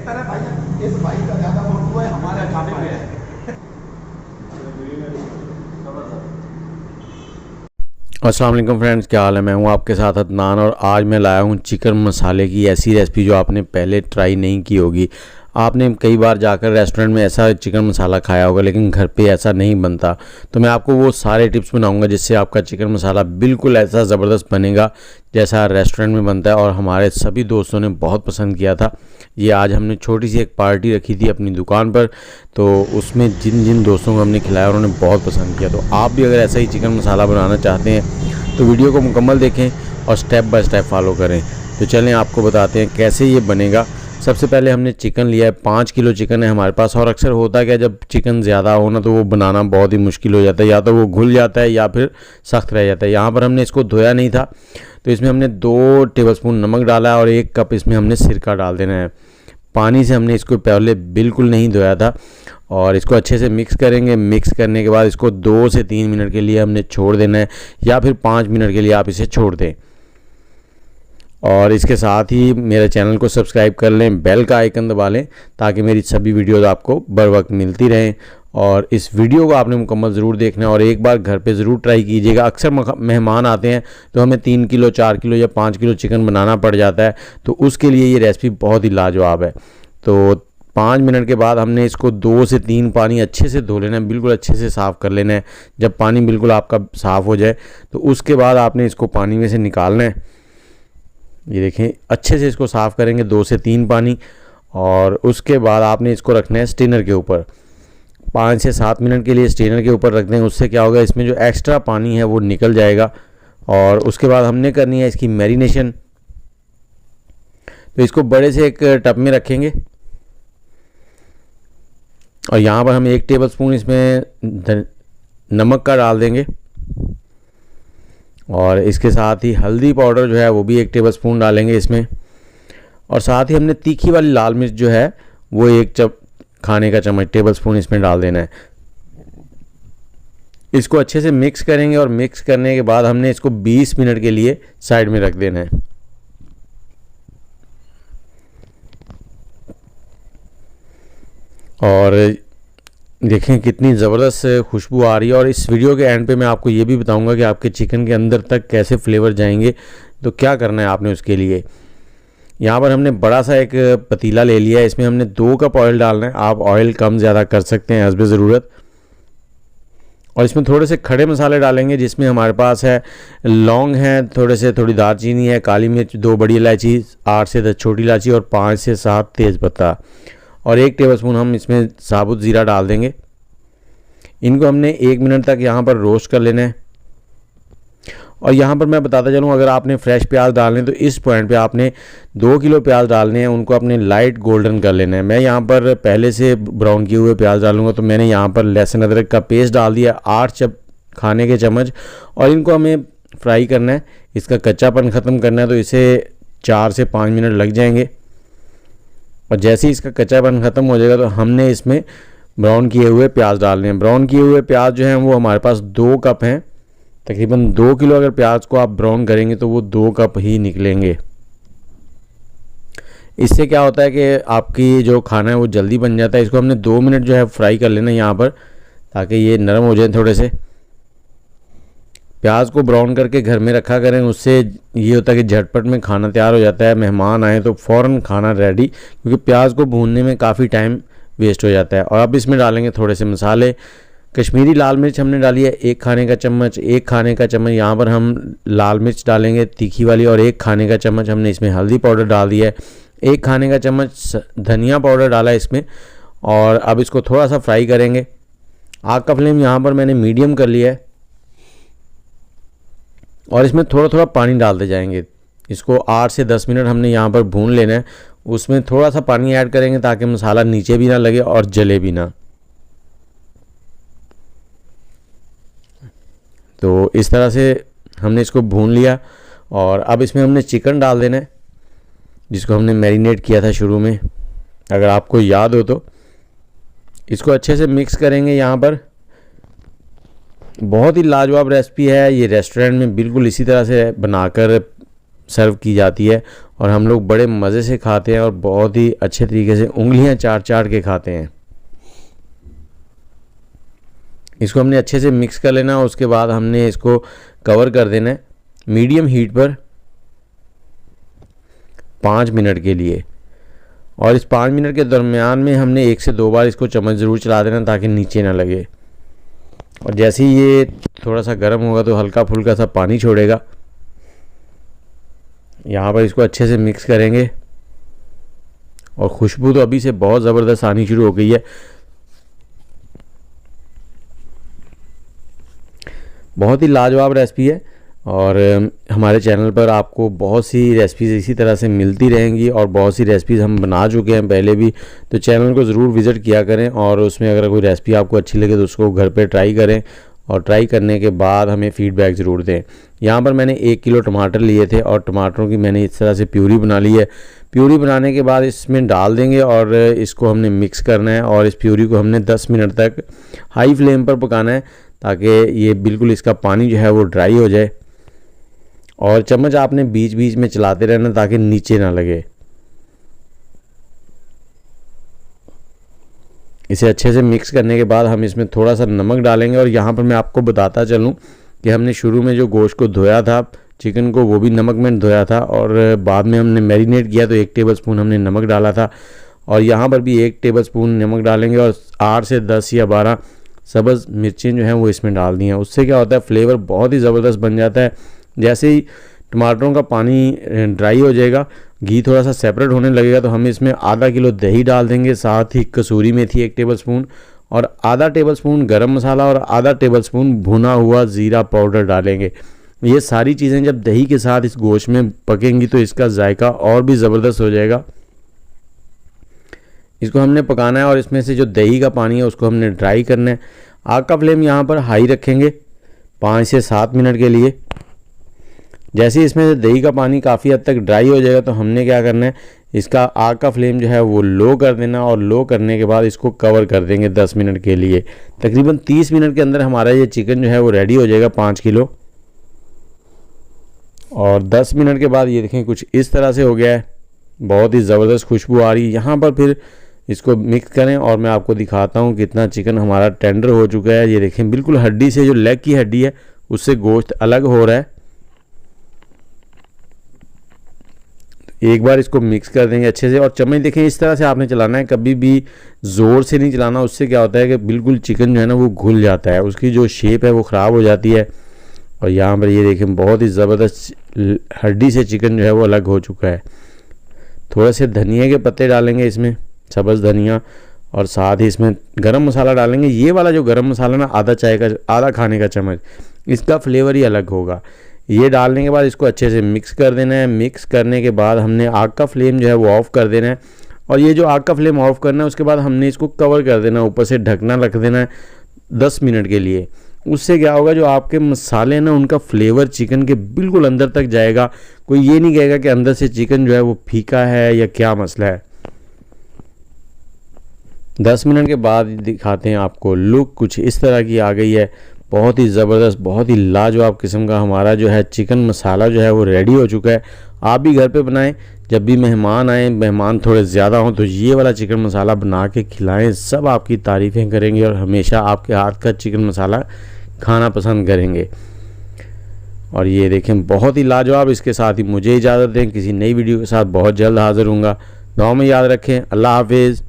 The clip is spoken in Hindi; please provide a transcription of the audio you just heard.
बेहतर है भाई, इस भाई का ज़्यादा फोटो है हमारे खाने में है। अस्सलाम वालेकुम फ्रेंड्स, क्या हाल है। मैं हूं आपके साथ अदनान और आज मैं लाया हूं चिकन मसाले की ऐसी रेसिपी जो आपने पहले ट्राई नहीं की होगी। आपने कई बार जाकर रेस्टोरेंट में ऐसा चिकन मसाला खाया होगा लेकिन घर पे ऐसा नहीं बनता। तो मैं आपको वो सारे टिप्स बनाऊंगा जिससे आपका चिकन मसाला बिल्कुल ऐसा ज़बरदस्त बनेगा जैसा रेस्टोरेंट में बनता है। और हमारे सभी दोस्तों ने बहुत पसंद किया था। ये आज हमने छोटी सी एक पार्टी रखी थी अपनी दुकान पर, तो उसमें जिन जिन दोस्तों को हमने खिलाया उन्होंने बहुत पसंद किया। तो आप भी अगर ऐसा ही चिकन मसाला बनाना चाहते हैं तो वीडियो को मुकम्मल देखें और स्टेप बाय स्टेप फॉलो करें। तो चलें आपको बताते हैं कैसे ये बनेगा। सबसे पहले हमने चिकन लिया है, 5 किलो चिकन है हमारे पास। और अक्सर होता क्या, जब चिकन ज़्यादा हो ना तो वो बनाना बहुत ही मुश्किल हो जाता है, या तो वो घुल जाता है या फिर सख्त रह जाता है। यहाँ पर हमने इसको धोया नहीं था तो इसमें हमने 2 टेबलस्पून नमक डाला है और 1 कप इसमें हमने सिरका डाल देना है। पानी से हमने इसको पहले बिल्कुल नहीं धोया था और इसको अच्छे से मिक्स करेंगे। मिक्स करने के बाद इसको 2 से 3 मिनट के लिए हमने छोड़ देना है, या फिर 5 मिनट के लिए आप इसे छोड़ दें। और इसके साथ ही मेरे चैनल को सब्सक्राइब कर लें, बेल का आइकन दबा लें ताकि मेरी सभी वीडियोज़ आपको बर वक्त मिलती रहें। और इस वीडियो को आपने मुकम्मल ज़रूर देखना है और एक बार घर पे ज़रूर ट्राई कीजिएगा। अक्सर मेहमान आते हैं तो हमें 3 किलो 4 किलो या 5 किलो चिकन बनाना पड़ जाता है, तो उसके लिए ये रेसिपी बहुत ही लाजवाब है। तो 5 मिनट के बाद हमने इसको 2 से 3 पानी अच्छे से धो लेना है, बिल्कुल अच्छे से साफ़ कर लेना है। जब पानी बिल्कुल आपका साफ़ हो जाए तो उसके बाद आपने इसको पानी में से निकालना है। ये देखें, अच्छे से इसको साफ़ करेंगे 2 से 3 पानी। और उसके बाद आपने इसको रखना है स्टेनर के ऊपर। 5 से 7 मिनट के लिए स्टेनर के ऊपर रख दें। उससे क्या होगा, इसमें जो एक्स्ट्रा पानी है वो निकल जाएगा। और उसके बाद हमने करनी है इसकी मैरिनेशन। तो इसको बड़े से एक टब में रखेंगे और यहाँ पर हम 1 टेबलस्पून इसमें नमक का डाल देंगे और इसके साथ ही हल्दी पाउडर जो है वो भी 1 टेबलस्पून डालेंगे इसमें। और साथ ही हमने तीखी वाली लाल मिर्च जो है वो 1 खाने का चम्मच टेबलस्पून इसमें डाल देना है। इसको अच्छे से मिक्स करेंगे और मिक्स करने के बाद हमने इसको 20 मिनट के लिए साइड में रख देना है। और देखें कितनी ज़बरदस्त खुशबू आ रही है। और इस वीडियो के एंड पे मैं आपको ये भी बताऊंगा कि आपके चिकन के अंदर तक कैसे फ्लेवर जाएंगे। तो क्या करना है आपने उसके लिए, यहाँ पर हमने बड़ा सा एक पतीला ले लिया है, इसमें हमने 2 कप ऑयल डालना है। आप ऑयल कम ज़्यादा कर सकते हैं हस्ब ज़रूरत। और इसमें थोड़े से खड़े मसाले डालेंगे जिसमें हमारे पास है लौंग है, थोड़ी दालचीनी है, काली मिर्च, 2 बड़ी इलायची, 8 से 10 छोटी इलायची और 5 से 7 तेज़पत्ता और 1 टेबलस्पून हम इसमें साबुत ज़ीरा डाल देंगे। इनको हमने 1 मिनट तक यहाँ पर रोस्ट कर लेना है। और यहाँ पर मैं बताता चलूँ, अगर आपने फ्रेश प्याज डालने तो इस पॉइंट पे आपने 2 किलो प्याज डालने हैं, उनको अपने लाइट गोल्डन कर लेना है। मैं यहाँ पर पहले से ब्राउन किए हुए प्याज डालूंगा, तो मैंने यहाँ पर लहसुन अदरक का पेस्ट डाल दिया 8 खाने के चम्मच। और इनको हमें फ्राई करना है, इसका कच्चापन ख़त्म करना है। तो इसे 4 से 5 मिनट लग जाएंगे। और जैसे ही इसका कच्चापन ख़त्म हो जाएगा तो हमने इसमें ब्राउन किए हुए प्याज डालने हैं। ब्राउन किए हुए प्याज जो हैं वो हमारे पास 2 कप हैं। तकरीबन 2 किलो अगर प्याज को आप ब्राउन करेंगे तो वो 2 कप ही निकलेंगे। इससे क्या होता है कि आपकी जो खाना है वो जल्दी बन जाता है। इसको हमने 2 मिनट जो है फ्राई कर लेना यहाँ पर, ताकि ये नरम हो जाए थोड़े से। प्याज को ब्राउन करके घर में रखा करें, उससे ये होता है कि झटपट में खाना तैयार हो जाता है। मेहमान आए तो फ़ौरन खाना रेडी, क्योंकि प्याज को भूनने में काफ़ी टाइम वेस्ट हो जाता है। और अब इसमें डालेंगे थोड़े से मसाले। कश्मीरी लाल मिर्च हमने डाली है 1 खाने का चम्मच, 1 खाने का चम्मच यहाँ पर हम लाल मिर्च डालेंगे तीखी वाली, और 1 खाने का चम्मच हमने इसमें हल्दी पाउडर डाल दिया है। 1 खाने का चम्मच धनिया पाउडर डाला है इसमें। और अब इसको थोड़ा सा फ्राई करेंगे। आग का फ्लेम यहाँ पर मैंने मीडियम कर लिया है और इसमें थोड़ा थोड़ा पानी डालते जाएंगे। इसको 8 से 10 मिनट हमने यहाँ पर भून लेना है। उसमें थोड़ा सा पानी ऐड करेंगे ताकि मसाला नीचे भी ना लगे और जले भी ना। तो इस तरह से हमने इसको भून लिया और अब इसमें हमने चिकन डाल देना है जिसको हमने मैरिनेट किया था शुरू में, अगर आपको याद हो तो। इसको अच्छे से मिक्स करेंगे यहाँ पर। बहुत ही लाजवाब रेसिपी है ये, रेस्टोरेंट में बिल्कुल इसी तरह से बनाकर सर्व की जाती है और हम लोग बड़े मज़े से खाते हैं और बहुत ही अच्छे तरीके से उंगलियां चाट चाट के खाते हैं। इसको हमने अच्छे से मिक्स कर लेना और उसके बाद हमने इसको कवर कर देना है मीडियम हीट पर 5 मिनट के लिए। और इस 5 मिनट के दरमियान में हमने 1 से 2 बार इसको चम्मच ज़रूर चला देना ताकि नीचे ना लगे। और जैसे ही ये थोड़ा सा गर्म होगा तो हल्का फुल्का सा पानी छोड़ेगा। यहाँ पर इसको अच्छे से मिक्स करेंगे और खुशबू तो अभी से बहुत ज़बरदस्त आनी शुरू हो गई है। बहुत ही लाजवाब रेसिपी है और हमारे चैनल पर आपको बहुत सी रेसिपीज़ इसी तरह से मिलती रहेंगी और बहुत सी रेसिपीज़ हम बना चुके हैं पहले भी, तो चैनल को ज़रूर विज़िट किया करें और उसमें अगर कोई रेसिपी आपको अच्छी लगे तो उसको घर पे ट्राई करें और ट्राई करने के बाद हमें फ़ीडबैक ज़रूर दें। यहाँ पर मैंने 1 किलो टमाटर लिए थे और टमाटरों की मैंने इस तरह से प्यूरी बना ली है। प्यूरी बनाने के बाद इसमें डाल देंगे और इसको हमने मिक्स करना है और इस प्यूरी को हमने 10 मिनट तक हाई फ्लेम पर पकाना है ताकि ये बिल्कुल इसका पानी जो है वो ड्राई हो जाए। और चम्मच आपने बीच बीच में चलाते रहना ताकि नीचे ना लगे। इसे अच्छे से मिक्स करने के बाद हम इसमें थोड़ा सा नमक डालेंगे। और यहाँ पर मैं आपको बताता चलूँ कि हमने शुरू में जो गोश्त को धोया था चिकन को, वो भी नमक में धोया था और बाद में हमने मैरिनेट किया तो 1 टेबलस्पून हमने नमक डाला था। और यहाँ पर भी 1 टेबलस्पून नमक डालेंगे और 8 से 10 या 12 सब्ज़ मिर्चें जो हैं वो इसमें डाल दी हैं। उससे क्या होता है, फ्लेवर बहुत ही ज़बरदस्त बन जाता है। जैसे ही टमाटरों का पानी ड्राई हो जाएगा, घी थोड़ा सा सेपरेट होने लगेगा तो हम इसमें आधा किलो दही डाल देंगे, साथ ही कसूरी मेथी 1 टेबलस्पून और आधा टेबलस्पून गरम मसाला और आधा टेबलस्पून भुना हुआ ज़ीरा पाउडर डालेंगे। ये सारी चीज़ें जब दही के साथ इस गोश्त में पकेंगी तो इसका जायका और भी ज़बरदस्त हो जाएगा। इसको हमने पकाना है और इसमें से जो दही का पानी है उसको हमने ड्राई करना है। आग का फ्लेम यहाँ पर हाई रखेंगे 5 से 7 मिनट के लिए। जैसे ही इसमें से दही का पानी काफ़ी हद तक ड्राई हो जाएगा तो हमने क्या करना है, इसका आग का फ्लेम जो है वो लो कर देना और लो करने के बाद इसको कवर कर देंगे 10 मिनट के लिए। तकरीबन 30 मिनट के अंदर हमारा ये चिकन जो है वो रेडी हो जाएगा 5 किलो। और 10 मिनट के बाद ये देखें कुछ इस तरह से हो गया है, बहुत ही ज़बरदस्त खुशबू आ रही है। यहाँ पर फिर इसको मिक्स करें और मैं आपको दिखाता हूँ कितना चिकन हमारा टेंडर हो चुका है। ये देखें बिल्कुल हड्डी से, जो लेग की हड्डी है उससे गोश्त अलग हो रहा है। एक बार इसको मिक्स कर देंगे अच्छे से और चम्मच देखें इस तरह से आपने चलाना है, कभी भी ज़ोर से नहीं चलाना। उससे क्या होता है कि बिल्कुल चिकन जो है ना वो घुल जाता है, उसकी जो शेप है वो ख़राब हो जाती है। और यहाँ पर ये देखें बहुत ही ज़बरदस्त हड्डी से चिकन जो है वो अलग हो चुका है। थोड़े से धनिया के पत्ते डालेंगे इसमें, सब्ज़ धनिया, और साथ ही इसमें गरम मसाला डालेंगे। ये वाला जो गरम मसाला ना आधा खाने का चम्मच, इसका फ्लेवर ही अलग होगा। ये डालने के बाद इसको अच्छे से मिक्स कर देना है। मिक्स करने के बाद हमने आग का फ्लेम जो है वो ऑफ़ कर देना है। और ये जो आग का फ्लेम ऑफ़ करना है उसके बाद हमने इसको कवर कर देना, ऊपर से ढकना रख देना है 10 मिनट के लिए। उससे क्या होगा, जो आपके मसाले हैं ना उनका फ्लेवर चिकन के बिल्कुल अंदर तक जाएगा। कोई ये नहीं कहेगा कि अंदर से चिकन जो है वो फीका है या क्या मसला है। 10 मिनट के बाद दिखाते हैं आपको, लुक कुछ इस तरह की आ गई है। बहुत ही ज़बरदस्त, बहुत ही लाजवाब किस्म का हमारा जो है चिकन मसाला जो है वो रेडी हो चुका है। आप भी घर पे बनाएं, जब भी मेहमान आए, मेहमान थोड़े ज़्यादा हों तो ये वाला चिकन मसाला बना के खिलाएं। सब आपकी तारीफ़ें करेंगे और हमेशा आपके हाथ का चिकन मसाला खाना पसंद करेंगे। और ये देखें बहुत ही लाजवाब। इसके साथ ही मुझे इजाज़त दें, किसी नई वीडियो के साथ बहुत जल्द हाज़िर होऊंगा। दुआ में याद रखें। अल्लाह हाफिज़।